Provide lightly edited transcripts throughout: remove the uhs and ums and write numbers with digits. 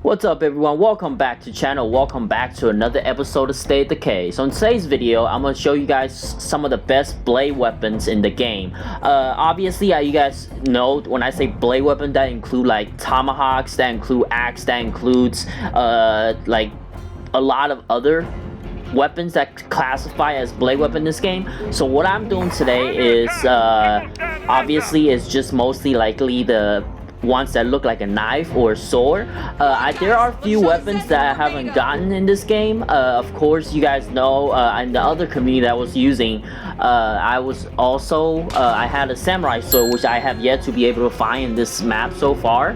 What's up everyone, welcome back to the channel, welcome back to another episode of Stay Decay. So in today's video, I'm going to show you guys some of the best blade weapons in the game. Obviously, you guys know when I say blade weapon, that include like tomahawks, that include axe, that includes like a lot of other weapons that classify as blade weapon in this game. So what I'm doing today is obviously it's just mostly likely the ones that look like a knife or a sword. There are a few weapons that I haven't gotten in this game. Of course, you guys know in the other community that I was using, I was also I had a samurai sword, which I have yet to be able to find in this map so far.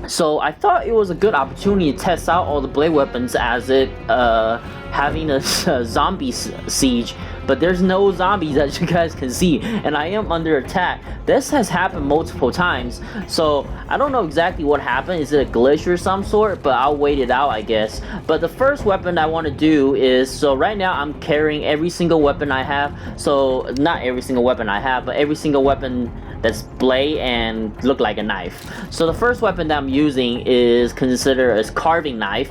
So I thought it was a good opportunity to test out all the blade weapons as it having a zombie siege, but there's no zombies as you guys can see, and I am under attack. This has happened multiple times, so I don't know exactly what happened. Is it a glitch or some sort? But I'll wait it out, I guess. But the first weapon I want to do is, so right now I'm carrying every single weapon I have. So not every single weapon I have, but every single weapon that's blade and look like a knife. So the first weapon that I'm using is considered as carving knife.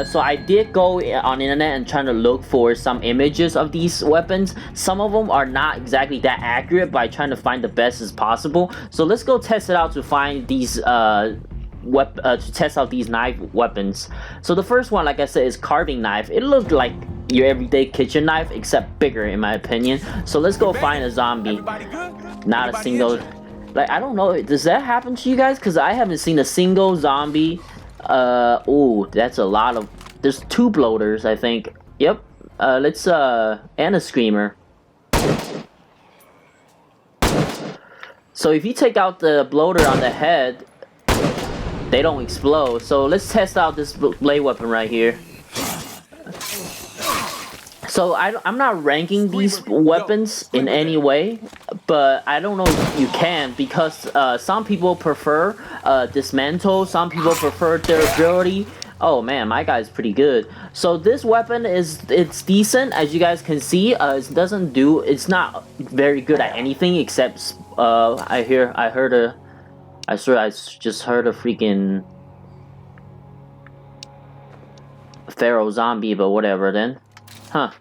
So I did go on the internet and trying to look for some images of these weapons. Some of them are not exactly that accurate, but I trying to find the best as possible. So let's go test it out to find these to test out these knife weapons. So the first one, like I said, is carving knife. It looked like your everyday kitchen knife, except bigger in my opinion. So let's go find a zombie. Not a single, like, I don't know, does that happen to you guys? Because I haven't seen a single zombie. Oh, that's a lot of, there's two bloaters, I think. Yep. Let's and a screamer. So if you take out the bloater on the head, they don't explode. So let's test out this blade weapon right here. So I'm not ranking these weapons in any way, but I don't know if you can, because some people prefer dismantle, some people prefer durability. Oh man, my guy's pretty good. So this weapon it's decent, as you guys can see. It's not very good at anything except I swear I just heard a freaking feral zombie, but whatever then. Huh.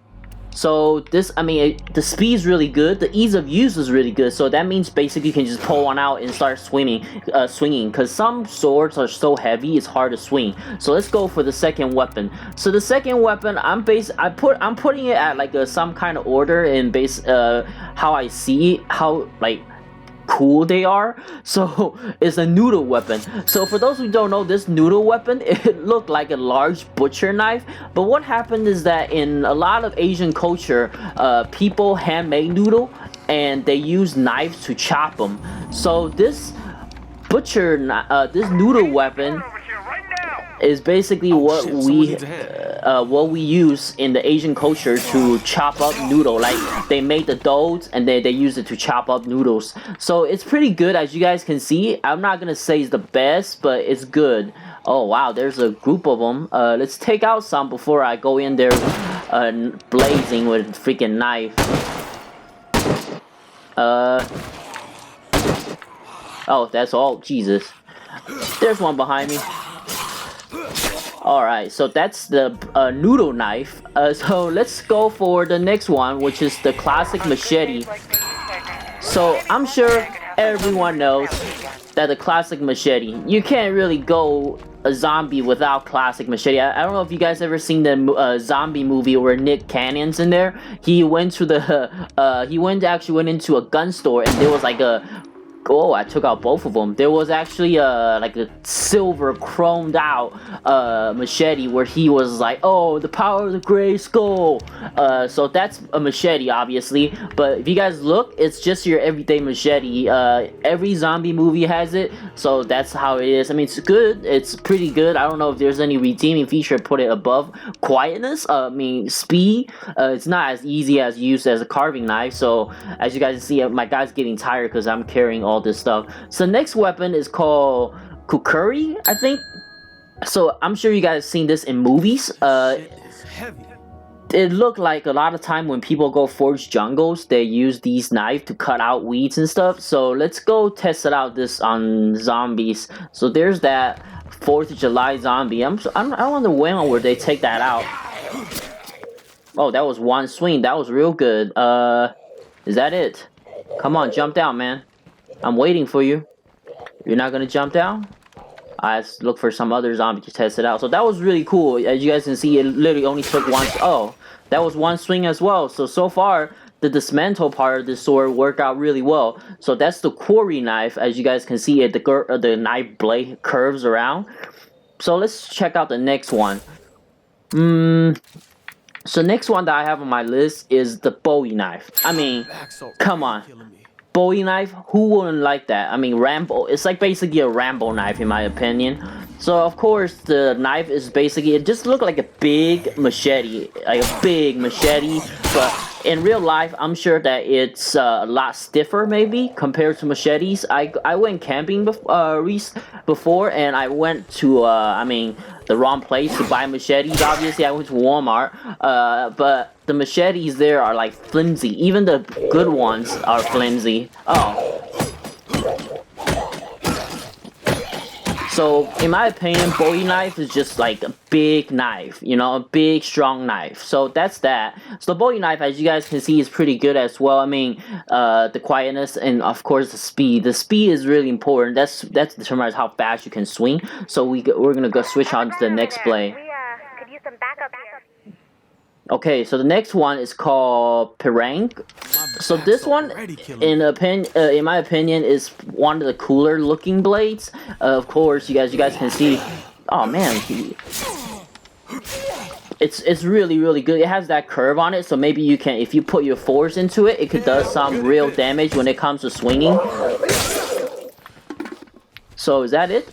So this, I mean, the speed's really good. The ease of use is really good. So that means basically you can just pull one out and start swinging. Because some swords are so heavy, it's hard to swing. So let's go for the second weapon. So the second weapon, I'm putting it at like some kind of order in how I see how like cool they are. So it's a noodle weapon. So for those who don't know, this noodle weapon, it looked like a large butcher knife, but what happened is that in a lot of Asian culture, people handmade noodle and they use knives to chop them. So this noodle weapon is basically what we use in the Asian culture to chop up noodle. Like they made the doughs and they use it to chop up noodles. So it's pretty good, as you guys can see. I'm not gonna say it's the best, but it's good. Oh wow, there's a group of them. Let's take out some before I go in there blazing with a freaking knife. Oh, that's all. Jesus, there's one behind me. Alright, so that's the noodle knife. So let's go for the next one, which is the classic machete. So I'm sure everyone knows that the classic machete, you can't really go a zombie without classic machete. I don't know if you guys ever seen the zombie movie where Nick Cannon's in there. He went to the he actually went into a gun store, and there was like a, oh, I took out both of them. There was actually like a silver chromed out machete where he was like, oh, the power of the gray skull. So that's a machete, obviously. But if you guys look, it's just your everyday machete. Every zombie movie has it, so that's how it is. I mean, it's good. It's pretty good. I don't know if there's any redeeming feature to put it above quietness. I mean, speed. It's not as easy as used as a carving knife. So as you guys see, my guy's getting tired because I'm carrying all this stuff. So next weapon is called kukuri, I think. So I'm sure you guys seen this in movies. It looked like a lot of time when people go forge jungles, they use these knives to cut out weeds and stuff. So let's go test it out this on zombies. So there's that. 4th of July zombie. I wonder when would they take that out. Oh, that was one swing. That was real good. Is that it? Come on, jump down, man. I'm waiting for you. You're not gonna jump down? I look for some other zombie to test it out. So that was really cool. As you guys can see, it literally only took one. Oh, that was one swing as well. So far, the dismantle part of the sword worked out really well. So that's the quarry knife. As you guys can see, the knife blade curves around. So let's check out the next one. So next one that I have on my list is the BOWIE knife. I mean, come on. BOWIE knife, who wouldn't like that? I mean, Rambo, it's like basically a Rambo knife in my opinion. So of course the knife is basically, it just looks like a big machete, but in real life I'm sure that it's a lot stiffer maybe compared to machetes. I went camping before and I went to the wrong place to buy machetes. Obviously I went to Walmart, but the machetes there are like flimsy. Even the good ones are flimsy. Oh. So, in my opinion, BOWIE knife is just like a big knife, you know, a big, strong knife. So, that's that. So, the BOWIE knife, as you guys can see, is pretty good as well. I mean, the quietness and, of course, the speed. The speed is really important. That determines how fast you can swing. So, we're going to go switch on to the next blade. Could use some backup here. Okay, so the next one is called Perang. So this one, in my opinion, is one of the cooler looking blades. Of course, you guys can see. Oh man, it's really good. It has that curve on it, so maybe you can, if you put your force into it, it could do some real damage when it comes to swinging. So is that it?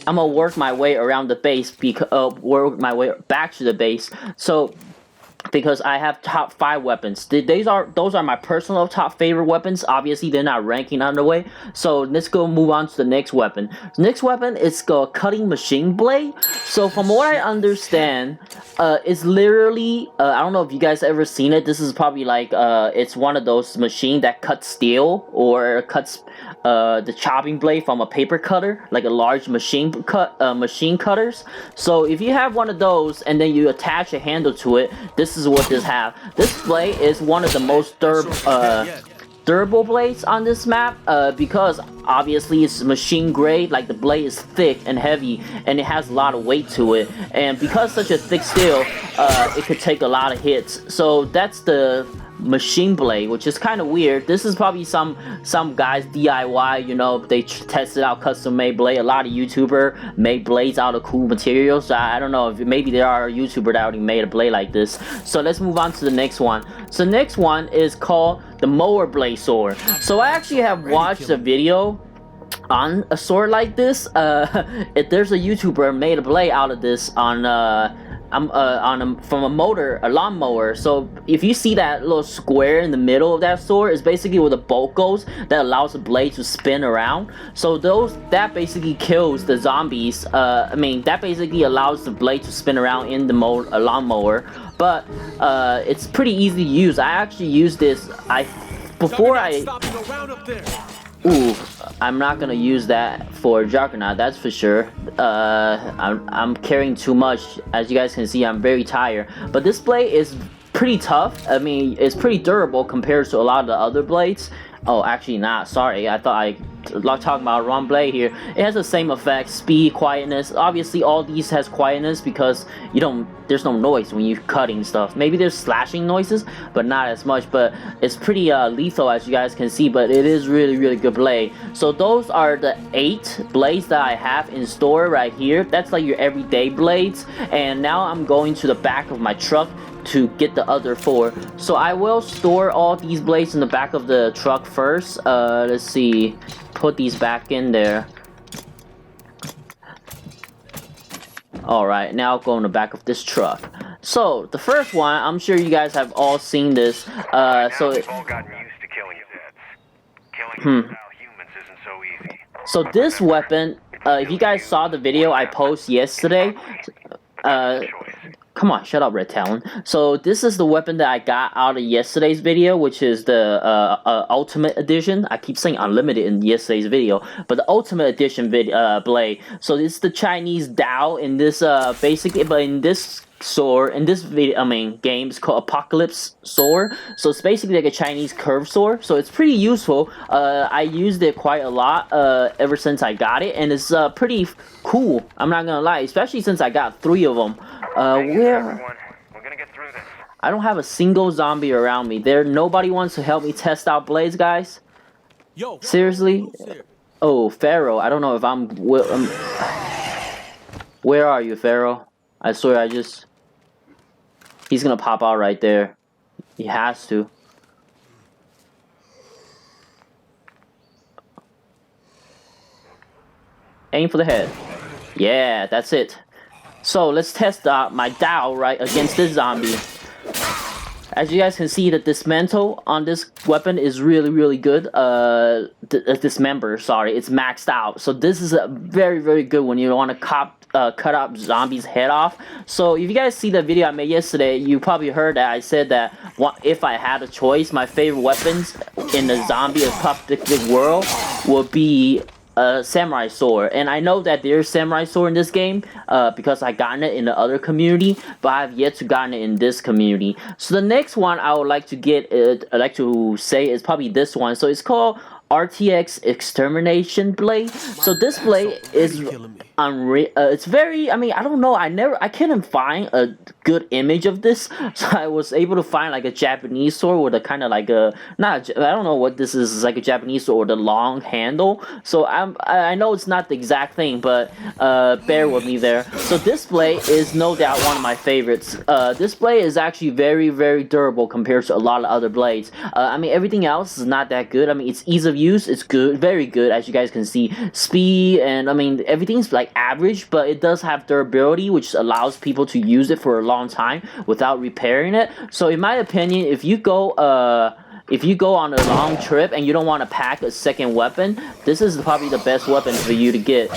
I'm gonna work my way around the base, work my way back to the base. So, because I have top 5 weapons. Those are my personal top favorite weapons. Obviously, they're not ranking on the way. So let's go move on to the next weapon. The next weapon is a cutting machine blade. So from what I understand, it's literally I don't know if you guys ever seen it. This is probably like it's one of those machines that cuts steel or cuts the chopping blade from a paper cutter, like a large machine cutters. So if you have one of those and then you attach a handle to it, this is what this have. This blade is one of the most durable blades on this map, because obviously it's machine grade. Like the blade is thick and heavy and it has a lot of weight to it, and because such a thick steel, it could take a lot of hits. So that's the machine blade, which is kind of weird. This is probably some guys DIY, you know, they tested out custom made blade. A lot of YouTuber made blades out of cool materials. So I don't know if maybe there are a YouTuber that already made a blade like this. So let's move on to the next one. So the next one is called the MOWER blade sword. So I actually have watched a video on a sword like this. If there's a YouTuber made a blade out of this from a lawnmower. So if you see that little square in the middle of that sword, is basically where the bolt goes that allows the blade to spin around. So that basically kills the zombies. That basically allows the blade to spin around in the lawnmower. But it's pretty easy to use. I actually used this. Ooh, I'm not gonna use that for Juggernaut, that's for sure. I'm carrying too much. As you guys can see, I'm very tired. But this blade is pretty tough. I mean, it's pretty durable compared to a lot of the other blades. Oh, actually not. Sorry, I thought I was talking about wrong blade here. It has the same effect, speed, quietness. Obviously, all these has quietness because there's no noise when you're cutting stuff. Maybe there's slashing noises, but not as much. But it's pretty lethal, as you guys can see. But it is really good blade. So those are the 8 blades that I have in store right here. That's like your everyday blades. And now I'm going to the back of my truck to get the other 4. So I will store all these blades in the back of the truck first. Let's see, put these back in there. Alright, now I'll go in the back of this truck. So the first one, I'm sure you guys have all seen this. We've all gotten used to killing Undeads. Killing humans isn't so easy. So this weapon, if you guys saw the video I posted yesterday, Come on, shut up, Red Talon. So this is the weapon that I got out of yesterday's video, which is the Ultimate Edition. I keep saying Unlimited in yesterday's video, but the Ultimate Edition blade. So this is the Chinese Dao in this basically, but in this sword, in this video, game is called Apocalypse Sword. So it's basically like a Chinese curved sword. So it's pretty useful. I used it quite a lot ever since I got it, and it's pretty cool. I'm not gonna lie, especially since I got 3 of them. Where? We're gonna get through this. I don't have a single zombie around me. Nobody wants to help me test out blades, guys. Yo, Seriously? Oh, Pharaoh. I don't know if I'm. Where are you, Pharaoh? I swear, he's gonna pop out right there. He has to. Aim for the head. Yeah, that's it. So let's test my Dao right against this zombie. As you guys can see, the dismantle on this weapon is really good. Dismember, sorry, it's maxed out. So this is a very good when you want to cut up zombies' head off. So if you guys see the video I made yesterday, you probably heard that I said that if I had a choice, my favorite weapons in the zombie apocalyptic world would be a samurai sword. And I know that there's samurai sword in this game because I gotten it in the other community, but I've yet to gotten it in this community. So the next one I would like to get, I like to say, is probably this one. So it's called RTX Extermination blade. So this blade is it's very, I don't know, I couldn't find a good image of this, so I was able to find like a Japanese sword with a kind of like a, I don't know what this is, it's like a Japanese sword with a long handle. So I know it's not the exact thing, but bear with me there. So this blade is no doubt one of my favorites. This blade is actually very durable compared to a lot of other blades. Everything else is not that good. It's ease of use, it's good, very good, as you guys can see. Speed and everything's like average, but it does have durability, which allows people to use it for a long time without repairing it. So in my opinion, if you go on a long trip and you don't want to pack a second weapon, this is probably the best weapon for you to get.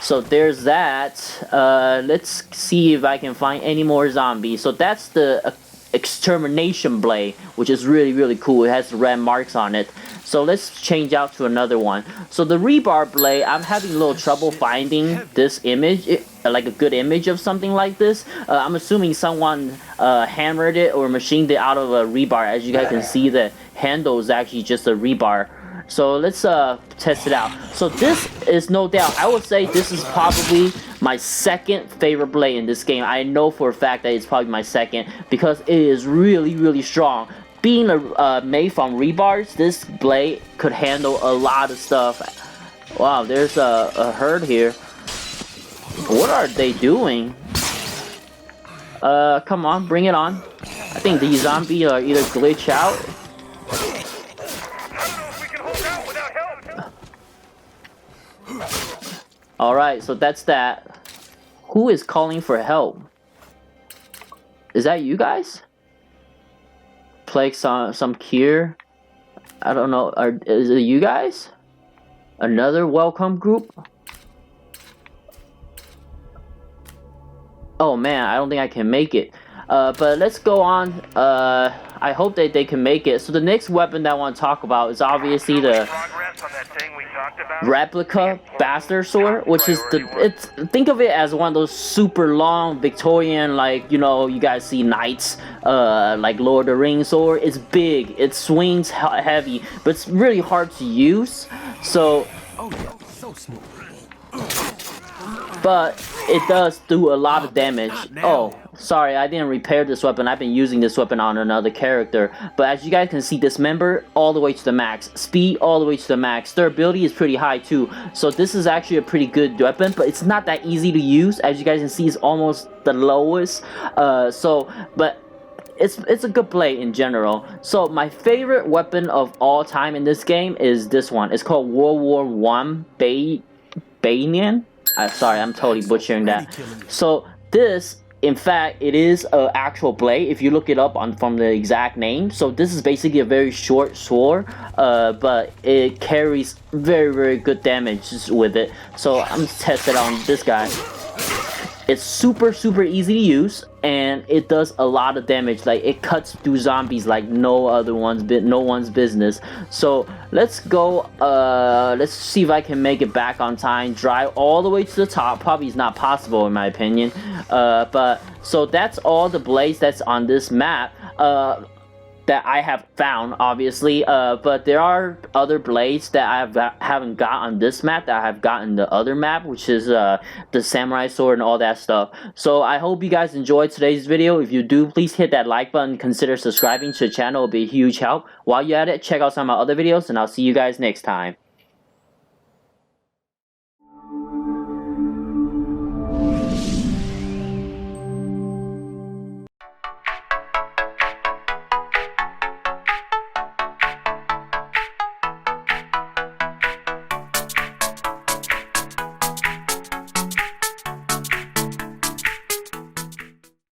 So there's that. Let's see if I can find any more zombies. So that's the Extermination blade, which is really cool. It has red marks on it. So let's change out to another one. So the rebar blade, I'm having a little trouble finding this image, like a good image of something like this. I'm assuming someone hammered it or machined it out of a rebar. As you guys can see, the handle is actually just a rebar. So let's test it out. So this is no doubt, I would say this is probably my second favorite blade in this game. I know for a fact that it's probably my second because it is really strong. Being made from rebars, this blade could handle a lot of stuff. Wow, there's a herd here. What are they doing? Come on, bring it on. I think these zombies are either glitch out. Alright, so that's that. Who is calling for help? Is that you guys? Plague some cure? I don't know. Is it you guys? Another welcome group? Oh man, I don't think I can make it. But let's go on. I hope that they can make it. So the next weapon that I want to talk about is obviously the Replica bastard sword, which is think of it as one of those super long Victorian, like, you know, you guys see knights, like Lord of the Rings sword. It's big, it swings heavy, but it's really hard to use. So, but it does do a lot of damage. Oh, sorry, I didn't repair this weapon. I've been using this weapon on another character. But as you guys can see, dismember all the way to the max. Speed all the way to the max. Durability is pretty high too. So this is actually a pretty good weapon, but it's not that easy to use. As you guys can see, it's almost the lowest. But it's a good play in general. So my favorite weapon of all time in this game is this one. It's called World War I Bayonet. Sorry, I'm totally butchering that. So this, in fact, it is an actual blade if you look it up from the exact name. So this is basically a very short sword, but it carries very good damage with it. So I'm gonna test it on this guy. It's super easy to use, and it does a lot of damage. Like, it cuts through zombies like no one's business. So let's go. Let's see if I can make it back on time. Drive all the way to the top. Probably is not possible in my opinion. But so that's all the blades that's on this map. That I have found, obviously, but there are other blades that I haven't got on this map that I have gotten the other map, which is the samurai sword and all that stuff. So I hope you guys enjoyed today's video. If you do, please hit that like button, consider subscribing to the channel, it'll be a huge help. While you're at it, check out some of my other videos, and I'll see you guys next time.